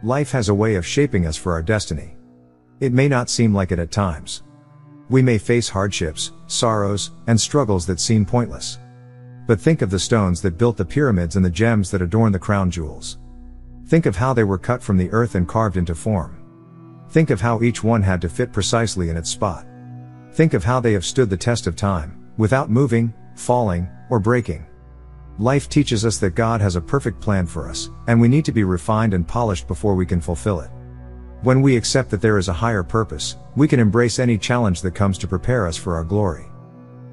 Life has a way of shaping us for our destiny. It may not seem like it at times. We may face hardships, sorrows, and struggles that seem pointless. But think of the stones that built the pyramids and the gems that adorn the crown jewels. Think of how they were cut from the earth and carved into form. Think of how each one had to fit precisely in its spot. Think of how they have stood the test of time, without moving, falling, or breaking. Life teaches us that God has a perfect plan for us, and we need to be refined and polished before we can fulfill it. When we accept that there is a higher purpose, we can embrace any challenge that comes to prepare us for our glory.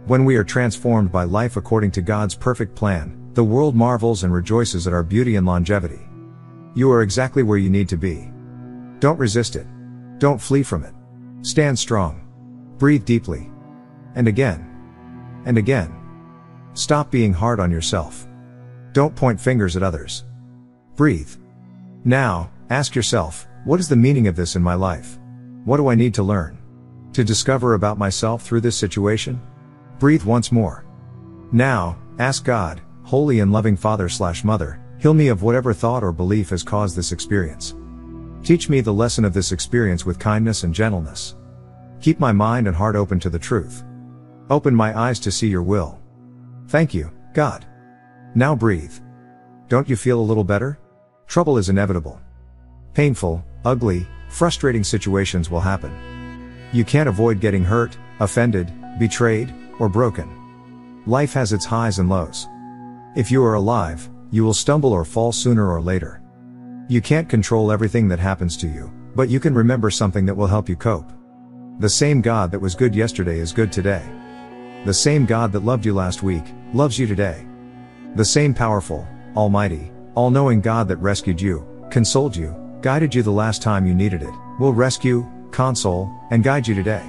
When we are transformed by life according to God's perfect plan, the world marvels and rejoices at our beauty and longevity. You are exactly where you need to be. Don't resist it. Don't flee from it. Stand strong. Breathe deeply. And again. And again. Stop being hard on yourself. Don't point fingers at others. Breathe. Now, ask yourself, what is the meaning of this in my life? What do I need to learn? To discover about myself through this situation? Breathe once more. Now, ask God, Holy and Loving Father/Mother, heal me of whatever thought or belief has caused this experience. Teach me the lesson of this experience with kindness and gentleness. Keep my mind and heart open to the truth. Open my eyes to see your will. Thank you, God. Now breathe. Don't you feel a little better? Trouble is inevitable. Painful, ugly, frustrating situations will happen. You can't avoid getting hurt, offended, betrayed, or broken. Life has its highs and lows. If you are alive, you will stumble or fall sooner or later. You can't control everything that happens to you, but you can remember something that will help you cope. The same God that was good yesterday is good today. The same God that loved you last week, loves you today. The same powerful, almighty, all-knowing God that rescued you, consoled you, guided you the last time you needed it, will rescue, console, and guide you today.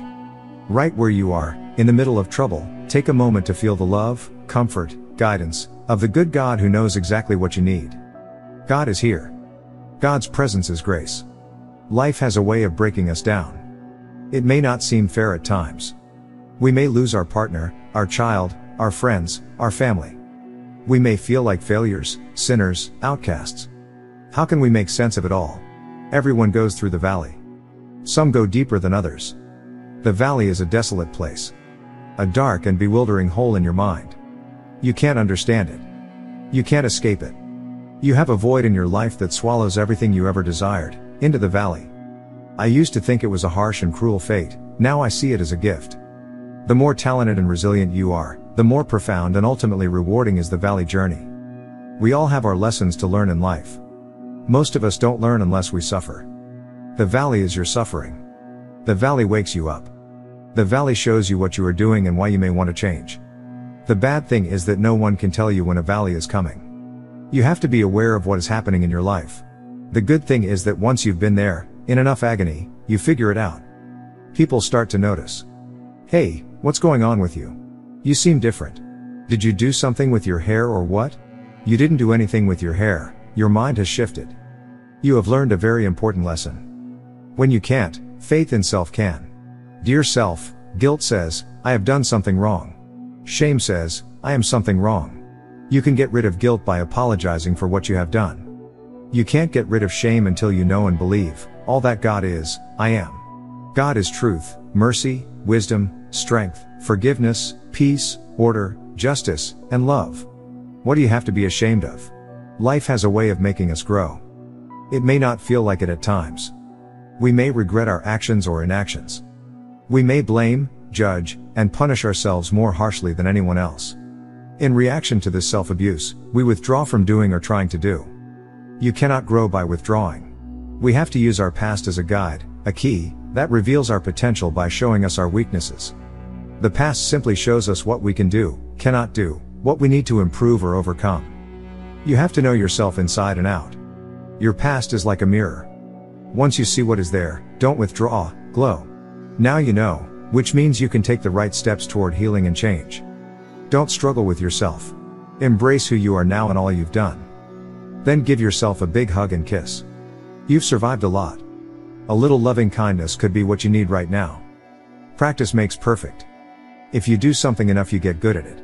Right where you are, in the middle of trouble, take a moment to feel the love, comfort, guidance, of the good God who knows exactly what you need. God is here. God's presence is grace. Life has a way of breaking us down. It may not seem fair at times. We may lose our partner, our child, our friends, our family. We may feel like failures, sinners, outcasts. How can we make sense of it all? Everyone goes through the valley. Some go deeper than others. The valley is a desolate place. A dark and bewildering hole in your mind. You can't understand it. You can't escape it. You have a void in your life that swallows everything you ever desired, into the valley. I used to think it was a harsh and cruel fate, now I see it as a gift. The more talented and resilient you are, the more profound and ultimately rewarding is the valley journey. We all have our lessons to learn in life. Most of us don't learn unless we suffer. The valley is your suffering. The valley wakes you up. The valley shows you what you are doing and why you may want to change. The bad thing is that no one can tell you when a valley is coming. You have to be aware of what is happening in your life. The good thing is that once you've been there, in enough agony, you figure it out. People start to notice. Hey, what's going on with you? You seem different. Did you do something with your hair or what? You didn't do anything with your hair, your mind has shifted. You have learned a very important lesson. When you can't, faith in self can. Dear self, guilt says, I have done something wrong. Shame says, I am something wrong. You can get rid of guilt by apologizing for what you have done. You can't get rid of shame until you know and believe, all that God is, I am. God is truth, mercy, wisdom, strength, forgiveness, peace, order, justice, and love. What do you have to be ashamed of? Life has a way of making us grow. It may not feel like it at times. We may regret our actions or inactions. We may blame, judge, and punish ourselves more harshly than anyone else. In reaction to this self-abuse, we withdraw from doing or trying to do. You cannot grow by withdrawing. We have to use our past as a guide, a key, that reveals our potential by showing us our weaknesses. The past simply shows us what we can do, cannot do, what we need to improve or overcome. You have to know yourself inside and out. Your past is like a mirror. Once you see what is there, don't withdraw, glow. Now you know, which means you can take the right steps toward healing and change. Don't struggle with yourself. Embrace who you are now and all you've done. Then give yourself a big hug and kiss. You've survived a lot. A little loving kindness could be what you need right now. Practice makes perfect. If you do something enough, you get good at it.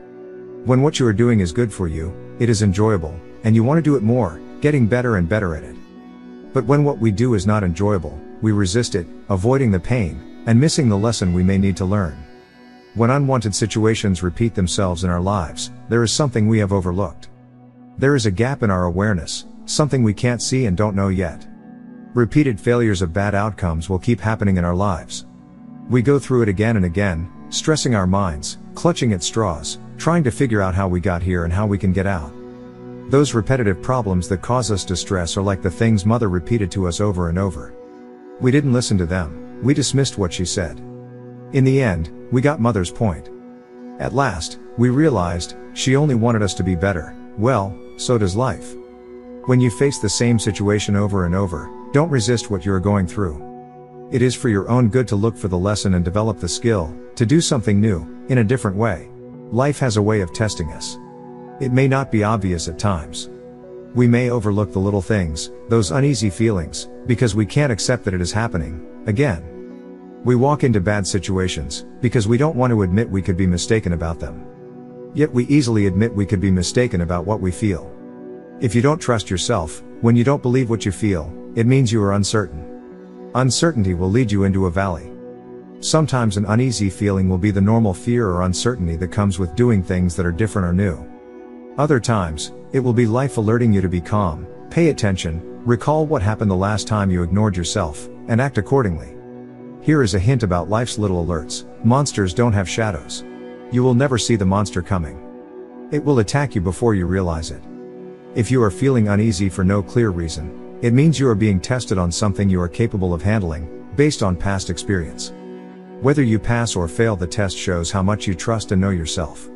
When what you are doing is good for you, it is enjoyable, and you want to do it more, getting better and better at it. But when what we do is not enjoyable, we resist it, avoiding the pain, and missing the lesson we may need to learn. When unwanted situations repeat themselves in our lives, there is something we have overlooked. There is a gap in our awareness, something we can't see and don't know yet. Repeated failures of bad outcomes will keep happening in our lives. We go through it again and again, stressing our minds, clutching at straws, trying to figure out how we got here and how we can get out. Those repetitive problems that cause us distress are like the things Mother repeated to us over and over. We didn't listen to them, we dismissed what she said. In the end, we got Mother's point. At last, we realized, she only wanted us to be better. Well, so does life. When you face the same situation over and over, don't resist what you are going through. It is for your own good to look for the lesson and develop the skill, to do something new, in a different way. Life has a way of testing us. It may not be obvious at times. We may overlook the little things, those uneasy feelings, because we can't accept that it is happening, again. We walk into bad situations, because we don't want to admit we could be mistaken about them. Yet we easily admit we could be mistaken about what we feel. If you don't trust yourself, when you don't believe what you feel, it means you are uncertain. Uncertainty will lead you into a valley. Sometimes an uneasy feeling will be the normal fear or uncertainty that comes with doing things that are different or new. Other times, it will be life alerting you to be calm, pay attention, recall what happened the last time you ignored yourself, and act accordingly. Here is a hint about life's little alerts: monsters don't have shadows. You will never see the monster coming. It will attack you before you realize it. If you are feeling uneasy for no clear reason, it means you are being tested on something you are capable of handling, based on past experience. Whether you pass or fail the test shows how much you trust and know yourself.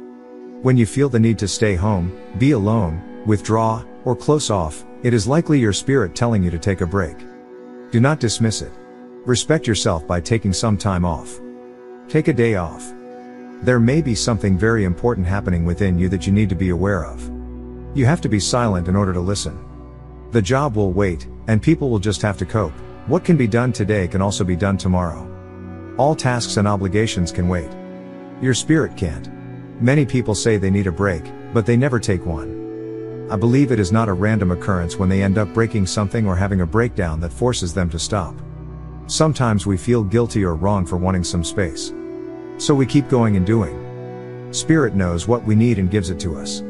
When you feel the need to stay home, be alone, withdraw, or close off, it is likely your spirit telling you to take a break. Do not dismiss it. Respect yourself by taking some time off. Take a day off. There may be something very important happening within you that you need to be aware of. You have to be silent in order to listen. The job will wait, and people will just have to cope. What can be done today can also be done tomorrow. All tasks and obligations can wait. Your spirit can't. Many people say they need a break, but they never take one. I believe it is not a random occurrence when they end up breaking something or having a breakdown that forces them to stop. Sometimes we feel guilty or wrong for wanting some space. So we keep going and doing. Spirit knows what we need and gives it to us.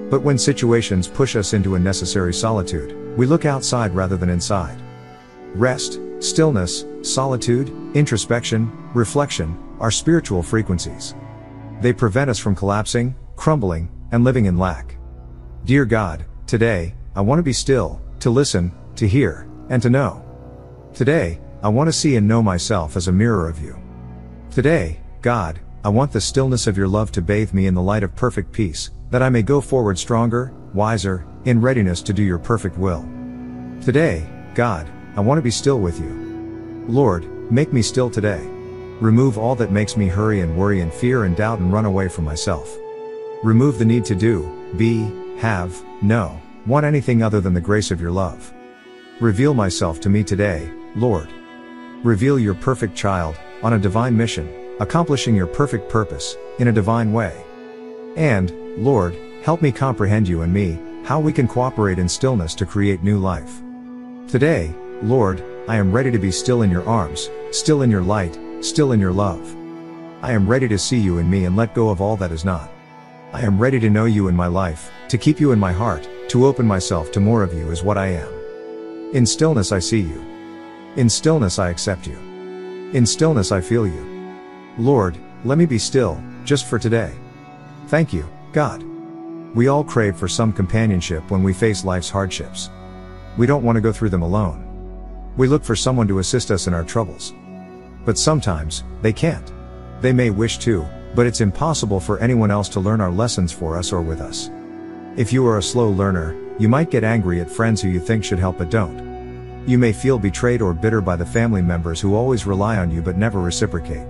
But when situations push us into unnecessary solitude, we look outside rather than inside. Rest, stillness, solitude, introspection, reflection, are spiritual frequencies. They prevent us from collapsing, crumbling, and living in lack. Dear God, today, I want to be still, to listen, to hear, and to know. Today, I want to see and know myself as a mirror of you. Today, God, I want the stillness of your love to bathe me in the light of perfect peace, that I may go forward stronger, wiser, in readiness to do your perfect will. Today, God, I want to be still with you. Lord, make me still today. Remove all that makes me hurry and worry and fear and doubt and run away from myself. Remove the need to do, be, have, know, want anything other than the grace of your love. Reveal myself to me today, Lord. Reveal your perfect child, on a divine mission, accomplishing your perfect purpose, in a divine way. And, Lord, help me comprehend you and me, how we can cooperate in stillness to create new life. Today, Lord, I am ready to be still in your arms, still in your light, still in your love. I am ready to see you in me and let go of all that is not. I am ready to know you in my life, to keep you in my heart, to open myself to more of you as what I am. In stillness I see you. In stillness I accept you. In stillness I feel you. Lord, let me be still, just for today. Thank you, God. We all crave for some companionship when we face life's hardships. We don't want to go through them alone. We look for someone to assist us in our troubles. But sometimes, they can't. They may wish to, but it's impossible for anyone else to learn our lessons for us or with us. If you are a slow learner, you might get angry at friends who you think should help but don't. You may feel betrayed or bitter by the family members who always rely on you but never reciprocate.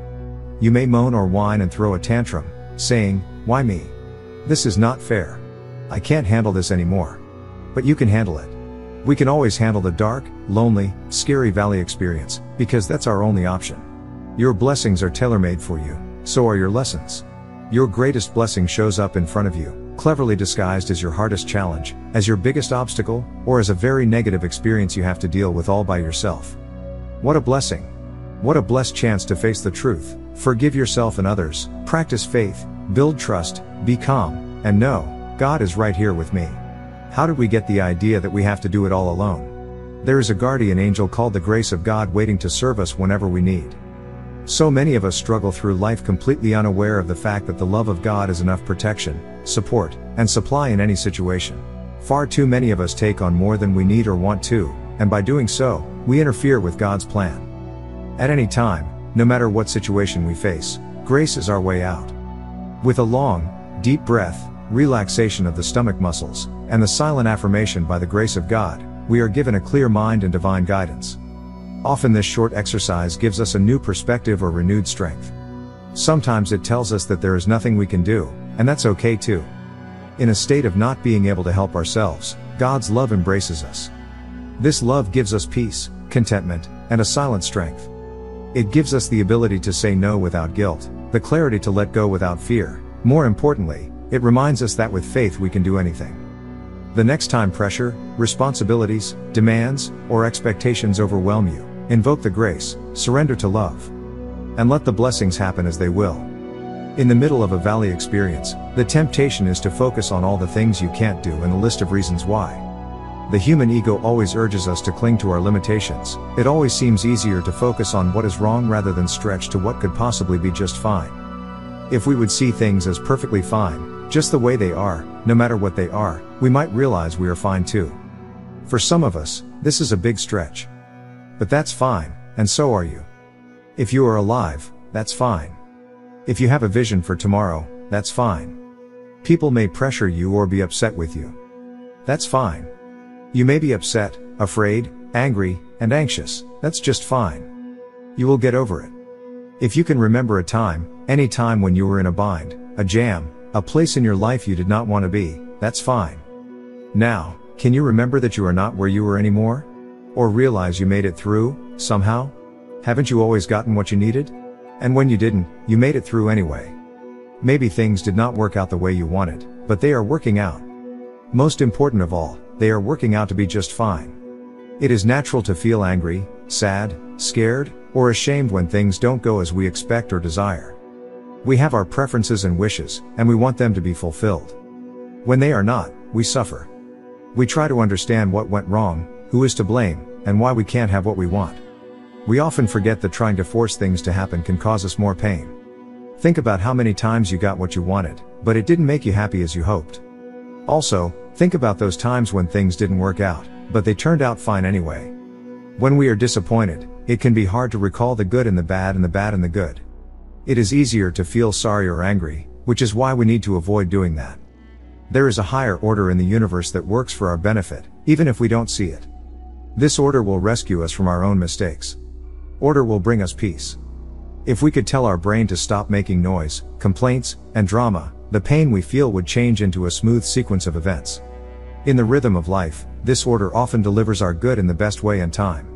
You may moan or whine and throw a tantrum, saying, "Why me? This is not fair. I can't handle this anymore." But you can handle it. We can always handle the dark, lonely, scary valley experience, because that's our only option. Your blessings are tailor-made for you, so are your lessons. Your greatest blessing shows up in front of you, cleverly disguised as your hardest challenge, as your biggest obstacle, or as a very negative experience you have to deal with all by yourself. What a blessing! What a blessed chance to face the truth, forgive yourself and others, practice faith, build trust, be calm, and know, God is right here with me. How did we get the idea that we have to do it all alone? There is a guardian angel called the grace of God waiting to serve us whenever we need. So many of us struggle through life completely unaware of the fact that the love of God is enough protection, support, and supply in any situation. Far too many of us take on more than we need or want to, and by doing so, we interfere with God's plan. At any time, no matter what situation we face, grace is our way out. With a long, deep breath, relaxation of the stomach muscles, and the silent affirmation by the grace of God, we are given a clear mind and divine guidance. Often this short exercise gives us a new perspective or renewed strength. Sometimes it tells us that there is nothing we can do, and that's okay too. In a state of not being able to help ourselves, God's love embraces us. This love gives us peace, contentment, and a silent strength. It gives us the ability to say no without guilt, the clarity to let go without fear. More importantly, it reminds us that with faith we can do anything. The next time pressure, responsibilities, demands, or expectations overwhelm you, invoke the grace, surrender to love, and let the blessings happen as they will. In the middle of a valley experience, the temptation is to focus on all the things you can't do and the list of reasons why. The human ego always urges us to cling to our limitations. It always seems easier to focus on what is wrong rather than stretch to what could possibly be just fine. If we would see things as perfectly fine, just the way they are, no matter what they are, we might realize we are fine too. For some of us, this is a big stretch. But that's fine, and so are you. If you are alive, that's fine. If you have a vision for tomorrow, that's fine. People may pressure you or be upset with you. That's fine. You may be upset, afraid, angry, and anxious. That's just fine. You will get over it. If you can remember a time, any time when you were in a bind, a jam, a place in your life you did not want to be, that's fine. Now, can you remember that you are not where you were anymore? Or realize you made it through, somehow? Haven't you always gotten what you needed? And when you didn't, you made it through anyway. Maybe things did not work out the way you wanted, but they are working out. Most important of all, they are working out to be just fine. It is natural to feel angry, sad, scared, or ashamed when things don't go as we expect or desire. We have our preferences and wishes, and we want them to be fulfilled. When they are not, we suffer. We try to understand what went wrong, who is to blame, and why we can't have what we want. We often forget that trying to force things to happen can cause us more pain. Think about how many times you got what you wanted, but it didn't make you happy as you hoped. Also, think about those times when things didn't work out, but they turned out fine anyway. When we are disappointed, it can be hard to recall the good and the bad and the bad and the good. It is easier to feel sorry or angry, which is why we need to avoid doing that. There is a higher order in the universe that works for our benefit, even if we don't see it. This order will rescue us from our own mistakes. Order will bring us peace. If we could tell our brain to stop making noise, complaints, and drama, the pain we feel would change into a smooth sequence of events. In the rhythm of life, this order often delivers our good in the best way and time.